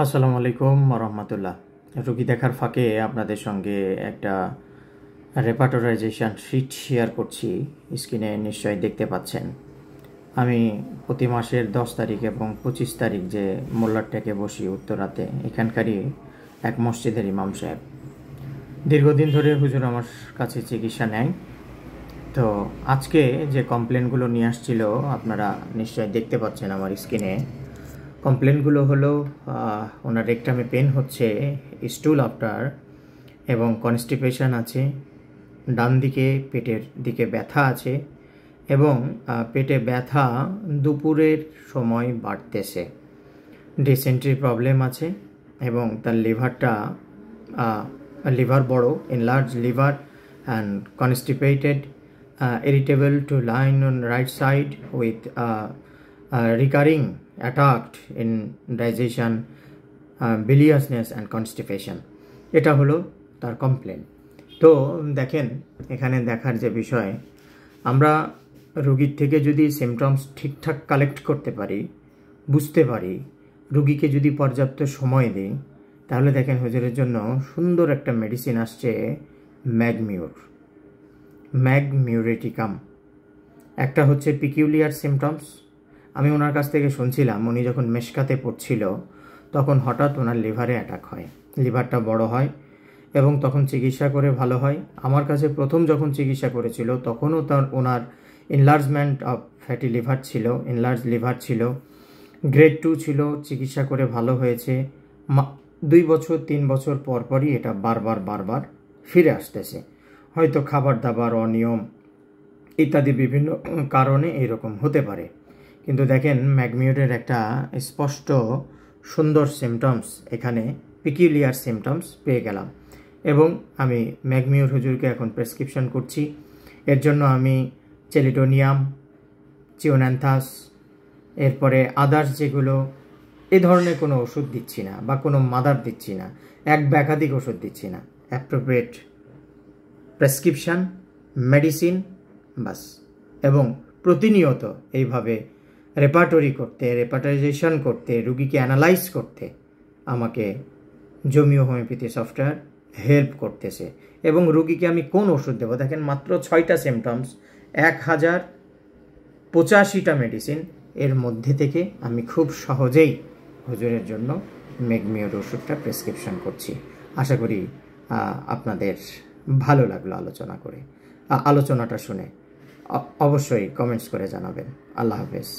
আসসালামু আলাইকুম রহমতুল্লাহ। রোগী দেখার ফাঁকে আপনাদের সঙ্গে একটা রেপার্টরাইজেশন শিট শেয়ার করছি। স্ক্রিনে নিশ্চয়ই দেখতে পাচ্ছেন। আমি প্রতি মাসের 10 তারিখ এবং 25 তারিখ যে মোল্লারটেকে বসি উত্তরাতে, এখানকারই এক মসজিদের ইমাম সাহেব। দীর্ঘদিন ধরে হুজুর আমার কাছে চিকিৎসা নেয়। তো আজকে যে কমপ্লেনগুলো নিয়ে আসছিল আপনারা নিশ্চয়ই দেখতে পাচ্ছেন আমার স্ক্রিনে। কমপ্লেনগুলো হলো ওনার রেকটামে পেন হচ্ছে, স্টুল আফটার, এবং কনস্টিপেশন আছে, ডান দিকে পেটের দিকে ব্যথা আছে, এবং পেটে ব্যথা দুপুরের সময় বাড়তেছে, ডিসেন্ট্রি প্রবলেম আছে, এবং তার লিভার বড়, enlarge liver and constipated, irritable to line on right side with recurring attacked in digestion, biliousness and constipation. এটা হলো তার কমপ্লেন। তো দেখেন, এখানে দেখার যে বিষয়, আমরা রোগীর থেকে যদি সিমটমস ঠিকঠাক কালেক্ট করতে পারি, বুঝতে পারি, রোগীকে যদি পর্যাপ্ত সময় দিই, তাহলে দেখেন হুজুরের জন্য সুন্দর একটা মেডিসিন আসছে, ম্যাগমিউরেটিকাম। একটা হচ্ছে পিকিউলিয়ার সিমটমস। আমি ওনার কাছ থেকে শুনছিলাম, উনি যখন মেশকাতে পড়ছিল তখন হঠাৎ ওনার লিভারে অ্যাটাক হয়, লিভারটা বড় হয়, এবং তখন চিকিৎসা করে ভালো হয়। আমার কাছে প্রথম যখন চিকিৎসা করেছিল তখনও ওনার এনলার্জমেন্ট অফ ফ্যাটি লিভার ছিল, এনলার্জ লিভার ছিল, গ্রেড 2 ছিল, চিকিৎসা করে ভালো হয়েছে। 2 বছর 3 বছর পরপরই এটা বারবার ফিরে আসতেছে। হয়তো খাবার দাবার অনিয়ম ইত্যাদি বিভিন্ন কারণে এরকম হতে পারে। কিন্তু দেখেন, ম্যাগমিউরের একটা স্পষ্ট সুন্দর সিমটমস, এখানে পিকিউলিয়ার সিমটমস পেয়ে গেলাম, এবং আমি ম্যাগমিউর হুজুরকে এখন প্রেসক্রিপশন করছি। এর জন্য আমি চেলিডোনিয়াম, চিওন্যান্থাস, এরপরে আদার্স যেগুলো, এ ধরনের কোনো ওষুধ দিচ্ছি না, বা কোনো মাদার দিচ্ছি না, একাধিক ওষুধ দিচ্ছি না। অ্যাপ্রোপ্রিয়েট প্রেসক্রিপশান, মেডিসিন, বাস। এবং প্রতিনিয়ত এইভাবে রেপার্টাইজেশন করতে, রুগীকে অ্যানালাইজ করতে আমাকে জমিও হোমিওপ্যাথি সফটওয়্যার হেল্প করতেছে। এবং রুগীকে আমি কোন ওষুধ দেবো, দেখেন মাত্র 6টা সিমটমস, 1085টা মেডিসিন, এর মধ্যে থেকে আমি খুব সহজেই হুজুরের জন্য ম্যাগমিউর ওষুধটা প্রেসক্রিপশন করছি। আশা করি আপনাদের ভালো লাগলো আলোচনাটা শুনে। অবশ্যই কমেন্টস করে জানাবেন। আল্লাহ হাফেজ।